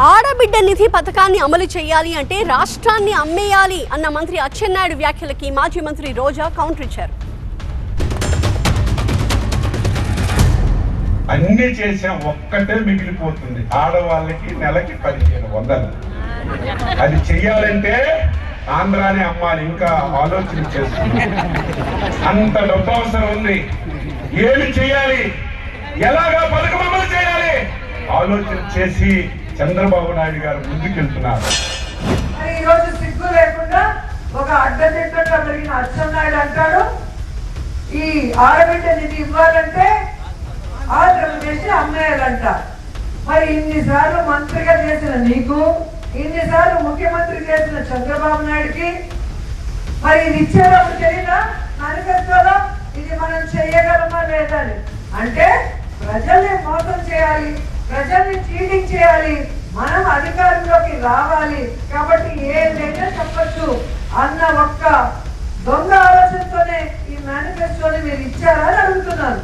ఆడబిడ్డ నిధి పథకాన్ని అమలు చేయాలి అంటే రాష్ట్రాన్ని అమ్మేయాలి అన్న మంత్రి అచ్చెన్నాయుడు వ్యాఖ్యలకి మాజీ మంత్రి రోజా కౌంటర్ ఇచ్చారు. అన్ని చేసిన ఒక్కటే మిగిలిపోతుంది, ఆడవాళ్ళకి నెలకి 1500. అది చెయ్యాలంటే ఆంధ్రానే అమ్మాలి. ఇంకా ఆలోచన చేస్తుంది, అంత డబ్బు అవసరం ఉంది. ఏమి చేయాలి, ఎలాగా పథకం అమలు చేయాలి ఆలోచన చేసి చంద్రబాబు నాయుడు గారు ముందుకెళ్తున్నారు. ఈ రోజు సిగ్గు లేకుండా ఒక అడ్డదిడ్డంగా పెరిగిన అచ్చెన్నాయుడు అంటాడు, ఈ ఆడబిడ్డ నిధి ఇవ్వాలంటే ఆంధ్రప్రదేశ్ అమ్మేయాలంట. మరి ఇన్నిసార్లు మంత్రిగా చేసిన నీకు, ఇన్నిసార్లు ముఖ్యమంత్రి చేసిన చంద్రబాబు నాయుడుకి మరి ఇది ఇచ్చేటప్పుడు తెలియదా మేనిఫెస్టోలో ఇది మనం చేయగలమా లేదా అంటే ప్రజల్ని మోసం చేయాలి, ప్రజల్ని చీటింగ్ చేయాలి, మనం అధికారంలోకి రావాలి కాబట్టి ఏదైనా చెప్పచ్చు అన్న ఒక్క దొంగ ఆలోచనతోనే ఈ మేనిఫెస్టోని మీరు ఇచ్చారని అడుగుతున్నాను.